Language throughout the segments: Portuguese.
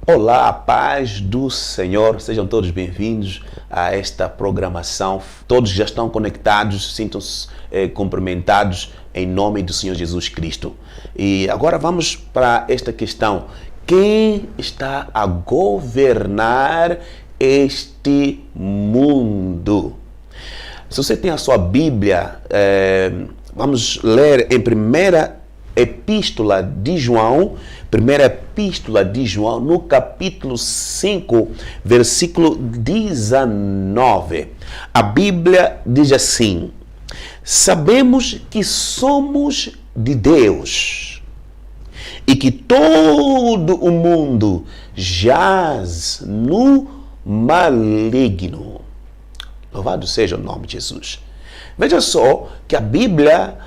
Olá, a paz do Senhor, sejam todos bem-vindos a esta programação. Todos já estão conectados, sintam-se cumprimentados em nome do Senhor Jesus Cristo. E agora vamos para esta questão: quem está a governar este mundo? Se você tem a sua Bíblia, vamos ler em primeira Epístola de João, no capítulo 5, versículo 19. A Bíblia diz assim: sabemos que somos de Deus e que todo o mundo jaz no maligno. Louvado seja o nome de Jesus. Veja só que a Bíblia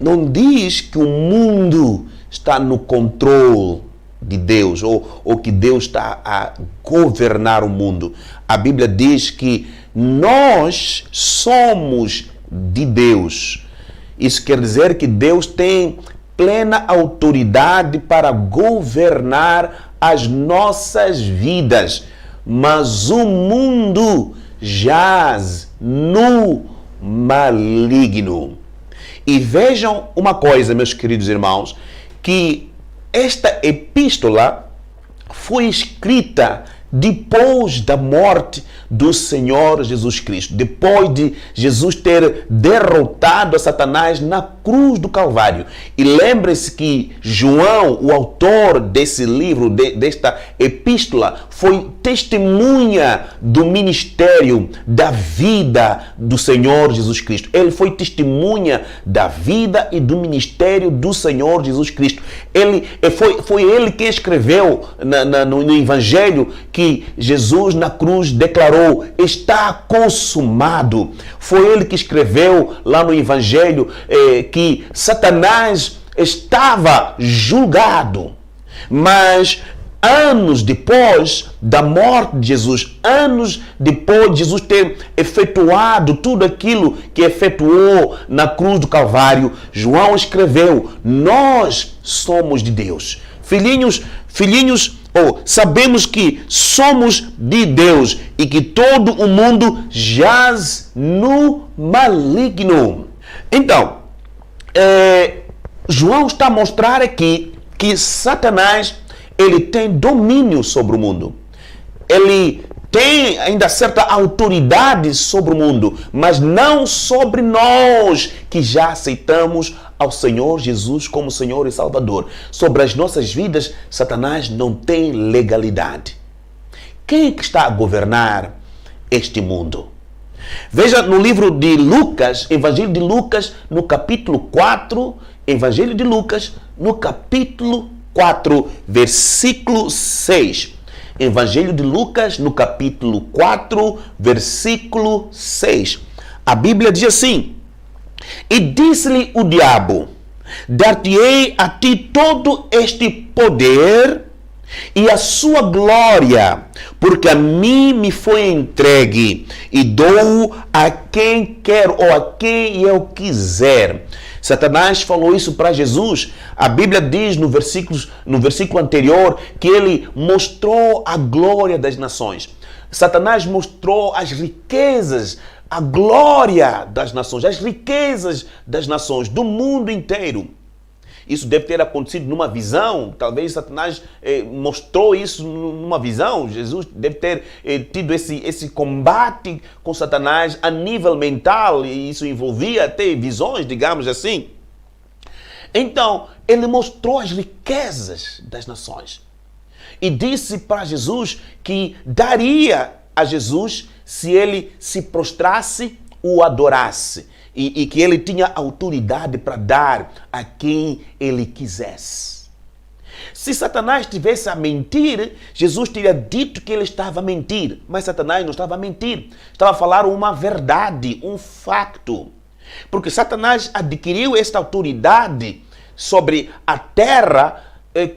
não diz que o mundo está no controle de Deus ou que Deus está a governar o mundo. A Bíblia diz que nós somos de Deus. Isso quer dizer que Deus tem plena autoridade para governar as nossas vidas, mas o mundo jaz no maligno. E vejam uma coisa, meus queridos irmãos, que esta epístola foi escrita depois da morte do Senhor Jesus Cristo, depois de Jesus ter derrotado a Satanás na cruz do Calvário. E lembre-se que João, o autor desse livro, desta epístola, foi testemunha do ministério, da vida do Senhor Jesus Cristo. Ele foi testemunha da vida e do ministério do Senhor Jesus Cristo. Foi ele quem escreveu no Evangelho que Jesus na cruz declarou: está consumado. Foi ele que escreveu lá no Evangelho que Satanás estava julgado. Mas anos depois da morte de Jesus, anos depois de Jesus ter efetuado tudo aquilo que efetuou na cruz do Calvário, João escreveu: nós somos de Deus. Filhinhos, sabemos que somos de Deus e que todo o mundo jaz no maligno. Então, João está a mostrar aqui que Satanás, ele tem domínio sobre o mundo. Ele tem ainda certa autoridade sobre o mundo, mas não sobre nós que já aceitamos ao Senhor Jesus como Senhor e Salvador. Sobre as nossas vidas, Satanás não tem legalidade. Quem é que está a governar este mundo? Veja no livro de Lucas, Evangelho de Lucas, no capítulo 4, Evangelho de Lucas, no capítulo 4, versículo 6. Evangelho de Lucas, no capítulo 4, versículo 6. A Bíblia diz assim: e disse-lhe o diabo: dar-te-ei a ti todo este poder e a sua glória, porque a mim me foi entregue, e dou a quem quero ou a quem eu quiser. Satanás falou isso para Jesus. A Bíblia diz no versículo anterior que ele mostrou a glória das nações. Satanás mostrou as riquezas, a glória das nações, as riquezas das nações, do mundo inteiro. Isso deve ter acontecido numa visão. Talvez Satanás mostrou isso numa visão. Jesus deve ter tido esse combate com Satanás a nível mental, e isso envolvia até visões, digamos assim. Então, ele mostrou as riquezas das nações e disse para Jesus que daria a Jesus se ele se prostrasse, o adorasse. E que ele tinha autoridade para dar a quem ele quisesse. Se Satanás estivesse a mentir, Jesus teria dito que ele estava a mentir. Mas Satanás não estava a mentir. Estava a falar uma verdade, um facto. Porque Satanás adquiriu esta autoridade sobre a terra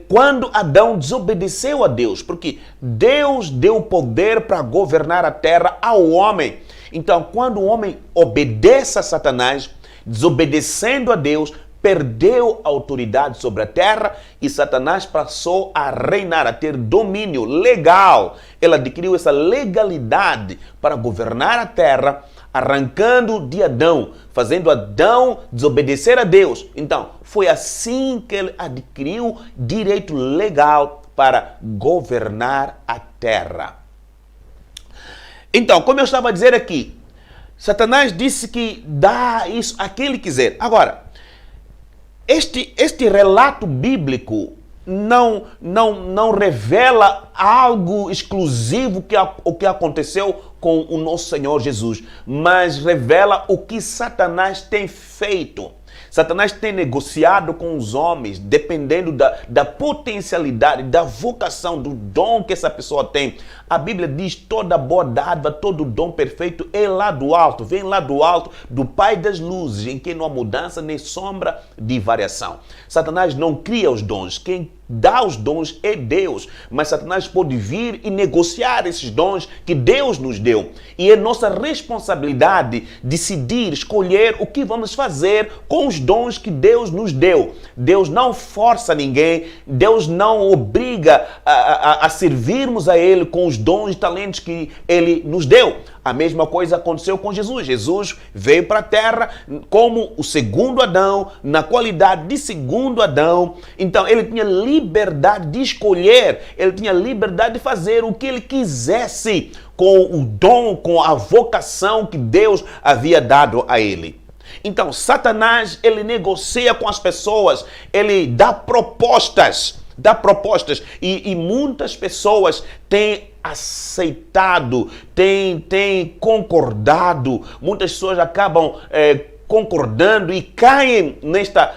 quando Adão desobedeceu a Deus. Porque Deus deu poder para governar a terra ao homem. Então, quando o homem obedece a Satanás, desobedecendo a Deus, perdeu a autoridade sobre a terra e Satanás passou a reinar, a ter domínio legal. Ele adquiriu essa legalidade para governar a terra, arrancando de Adão, fazendo Adão desobedecer a Deus. Então, foi assim que ele adquiriu direito legal para governar a terra. Então, como eu estava a dizer aqui, Satanás disse que dá isso a quem ele quiser. Agora, este relato bíblico não revela algo exclusivo o que aconteceu com o nosso Senhor Jesus, mas revela o que Satanás tem feito. Satanás tem negociado com os homens, dependendo da potencialidade, da vocação, do dom que essa pessoa tem. A Bíblia diz: toda boa dádiva, todo dom perfeito é lá do alto, vem lá do alto, do Pai das luzes, em que não há mudança nem sombra de variação. Satanás não cria os dons, quem dá os dons é Deus, mas Satanás pode vir e negociar esses dons que Deus nos deu. E é nossa responsabilidade decidir, escolher o que vamos fazer com os dons que Deus nos deu. Deus não força ninguém, Deus não obriga a servirmos a Ele com os dons e talentos que Ele nos deu. A mesma coisa aconteceu com Jesus. Jesus veio para a terra como o segundo Adão, na qualidade de segundo Adão. Então, ele tinha liberdade de escolher, ele tinha liberdade de fazer o que ele quisesse com o dom, com a vocação que Deus havia dado a ele. Então, Satanás, ele negocia com as pessoas, ele dá propostas, e muitas pessoas têm aceitado, têm concordado, muitas pessoas acabam concordando e caem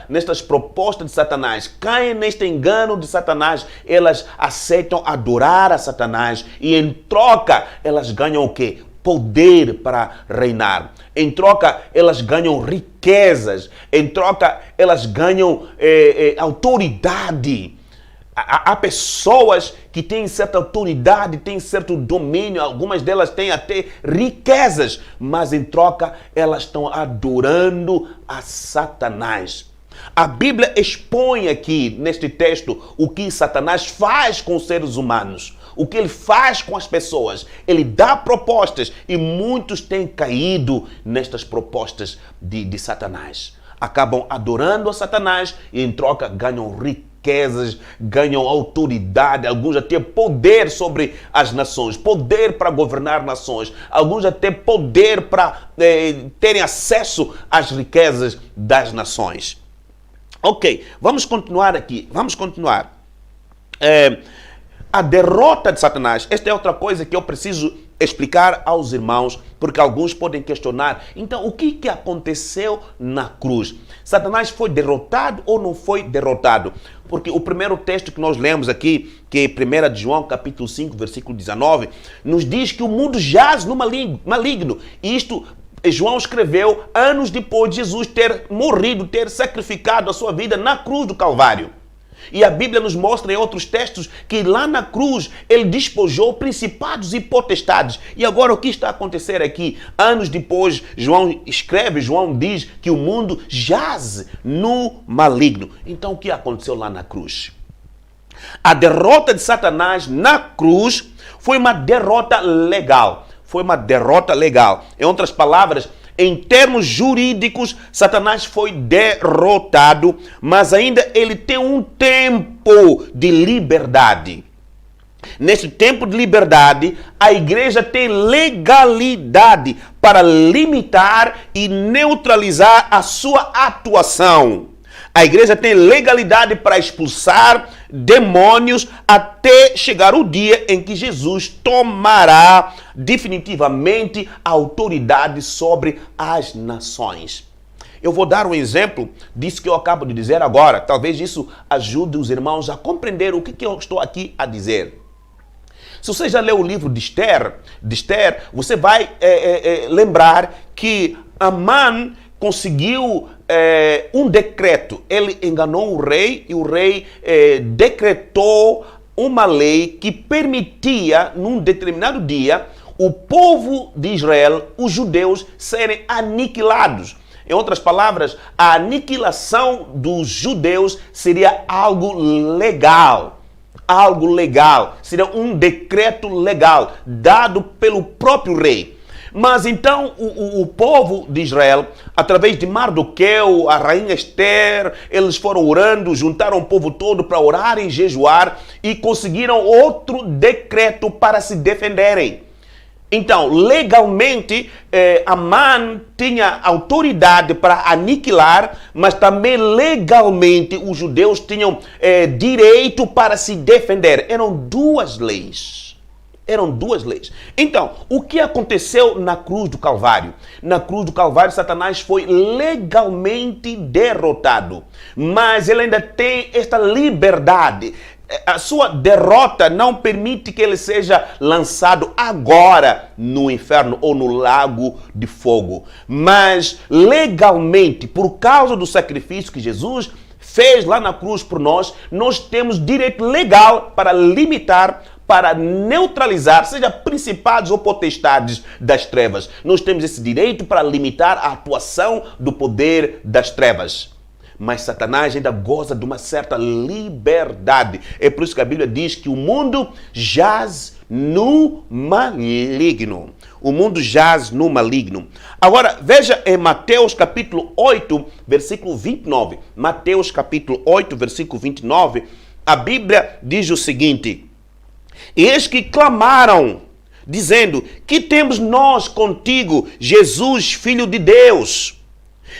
nestas propostas de Satanás, caem neste engano de Satanás. Elas aceitam adorar a Satanás e em troca elas ganham o quê? Poder para reinar. Em troca, elas ganham riquezas. Em troca, elas ganham autoridade. Há pessoas que têm certa autoridade, têm certo domínio, algumas delas têm até riquezas, mas em troca elas estão adorando a Satanás. A Bíblia expõe aqui neste texto o que Satanás faz com os seres humanos, o que ele faz com as pessoas. Ele dá propostas e muitos têm caído nestas propostas de Satanás. Acabam adorando a Satanás e em troca ganham riquezas, ganham autoridade, alguns até poder sobre as nações, poder para governar nações, alguns até poder para terem acesso às riquezas das nações. Ok, vamos continuar aqui, vamos continuar. A derrota de Satanás, esta é outra coisa que eu preciso explicar aos irmãos, porque alguns podem questionar. Então, o que aconteceu na cruz? Satanás foi derrotado ou não foi derrotado? Porque o primeiro texto que nós lemos aqui, que é 1 João capítulo 5, versículo 19, nos diz que o mundo jaz no maligno. Isto João escreveu anos depois de Jesus ter morrido, ter sacrificado a sua vida na cruz do Calvário. E a Bíblia nos mostra em outros textos que lá na cruz ele despojou principados e potestades. E agora o que está a acontecer aqui? Anos depois, João diz que o mundo jaz no maligno. Então o que aconteceu lá na cruz? A derrota de Satanás na cruz foi uma derrota legal. Foi uma derrota legal. Em outras palavras, em termos jurídicos, Satanás foi derrotado, mas ainda ele tem um tempo de liberdade. Nesse tempo de liberdade, a igreja tem legalidade para limitar e neutralizar a sua atuação. A igreja tem legalidade para expulsar demônios até chegar o dia em que Jesus tomará definitivamente a autoridade sobre as nações. Eu vou dar um exemplo disso que eu acabo de dizer agora. Talvez isso ajude os irmãos a compreender o que eu estou aqui a dizer. Se você já leu o livro de Esther, você vai lembrar que Amã conseguiu um decreto. Ele enganou o rei e o rei decretou uma lei que permitia, num determinado dia, o povo de Israel, os judeus, serem aniquilados. Em outras palavras, a aniquilação dos judeus seria algo legal. Algo legal. Seria um decreto legal dado pelo próprio rei. Mas então o povo de Israel, através de Mardoqueu, a rainha Esther, eles foram orando, juntaram o povo todo para orar e jejuar e conseguiram outro decreto para se defenderem. Então, legalmente, Amã tinha autoridade para aniquilar, mas também legalmente os judeus tinham direito para se defender. Eram duas leis. Então, o que aconteceu na cruz do Calvário? Na cruz do Calvário, Satanás foi legalmente derrotado. Mas ele ainda tem esta liberdade. A sua derrota não permite que ele seja lançado agora no inferno ou no lago de fogo. Mas legalmente, por causa do sacrifício que Jesus fez lá na cruz por nós, nós temos direito legal para limitar, para neutralizar, seja principados ou potestades das trevas. Nós temos esse direito para limitar a atuação do poder das trevas. Mas Satanás ainda goza de uma certa liberdade. É por isso que a Bíblia diz que o mundo jaz no maligno. O mundo jaz no maligno. Agora, veja em Mateus capítulo 8, versículo 29. Mateus capítulo 8, versículo 29. A Bíblia diz o seguinte: eis que clamaram, dizendo, que temos nós contigo, Jesus, Filho de Deus?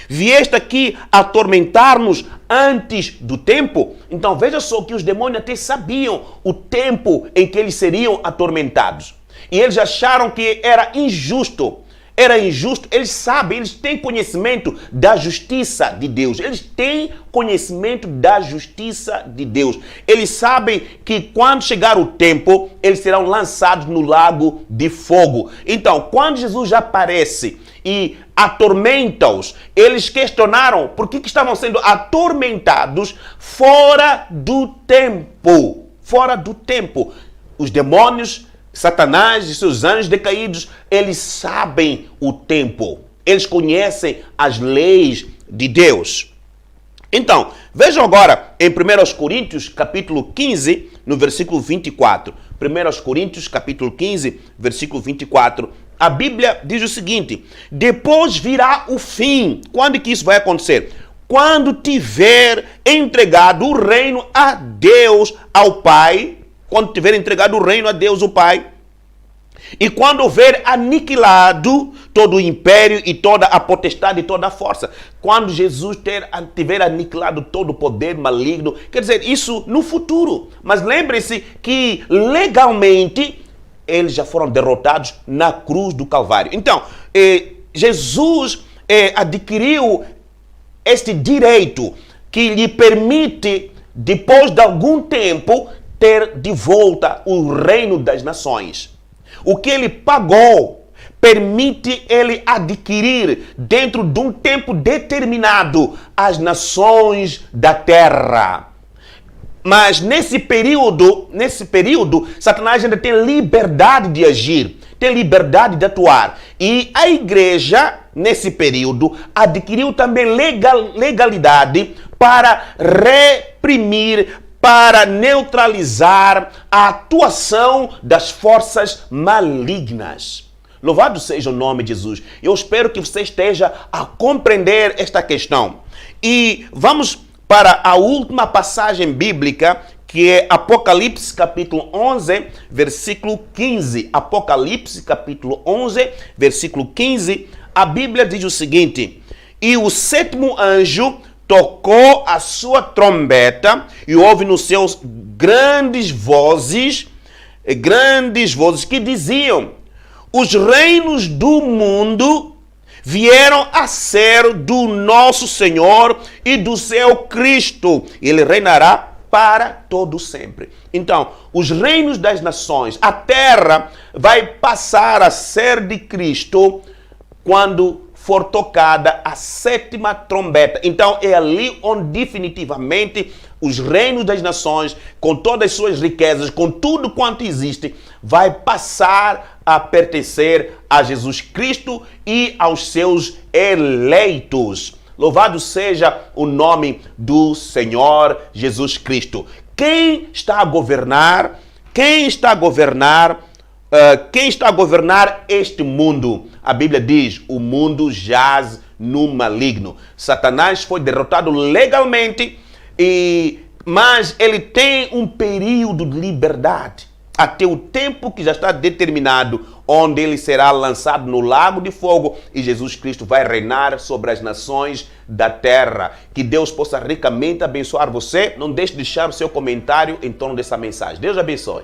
Vieste aqui atormentar-nos antes do tempo? Então veja só que os demônios até sabiam o tempo em que eles seriam atormentados. E eles acharam que era injusto. Era injusto. Eles sabem, eles têm conhecimento da justiça de Deus. Eles têm conhecimento da justiça de Deus. Eles sabem que quando chegar o tempo, eles serão lançados no lago de fogo. Então, quando Jesus aparece e atormenta-os, eles questionaram por que estavam sendo atormentados fora do tempo. Fora do tempo. Os demônios, Satanás e seus anjos decaídos, eles sabem o tempo. Eles conhecem as leis de Deus. Então, vejam agora em 1 Coríntios, capítulo 15, no versículo 24. 1 Coríntios, capítulo 15, versículo 24. A Bíblia diz o seguinte: depois virá o fim. Quando que isso vai acontecer? Quando tiver entregado o reino a Deus, ao Pai. Quando tiver entregado o reino a Deus, o Pai. E quando houver aniquilado todo o império e toda a potestade e toda a força. Quando Jesus tiver aniquilado todo o poder maligno. Quer dizer, isso no futuro. Mas lembre-se que legalmente eles já foram derrotados na cruz do Calvário. Então, Jesus adquiriu este direito que lhe permite, depois de algum tempo, ter de volta o reino das nações. O que ele pagou permite ele adquirir, dentro de um tempo determinado, as nações da terra. Mas nesse período, Satanás ainda tem liberdade de agir, tem liberdade de atuar. E a igreja, nesse período, adquiriu também legalidade para reprimir, para neutralizar a atuação das forças malignas. Louvado seja o nome de Jesus. Eu espero que você esteja a compreender esta questão. E vamos para a última passagem bíblica, que é Apocalipse capítulo 11, versículo 15. Apocalipse capítulo 11, versículo 15. A Bíblia diz o seguinte: e o sétimo anjo tocou a sua trombeta e houve nos seus grandes vozes que diziam: os reinos do mundo vieram a ser do nosso Senhor e do seu Cristo. Ele reinará para todo sempre. Então, os reinos das nações, a terra vai passar a ser de Cristo quando for tocada a sétima trombeta. Então é ali onde definitivamente os reinos das nações, com todas as suas riquezas, com tudo quanto existe, vai passar a pertencer a Jesus Cristo e aos seus eleitos. Louvado seja o nome do Senhor Jesus Cristo. Quem está a governar? Quem está a governar? Quem está a governar este mundo? A Bíblia diz: o mundo jaz no maligno. Satanás foi derrotado legalmente, mas ele tem um período de liberdade, até o tempo que já está determinado, onde ele será lançado no lago de fogo e Jesus Cristo vai reinar sobre as nações da terra. Que Deus possa ricamente abençoar você. Não deixe de deixar o seu comentário em torno dessa mensagem. Deus abençoe.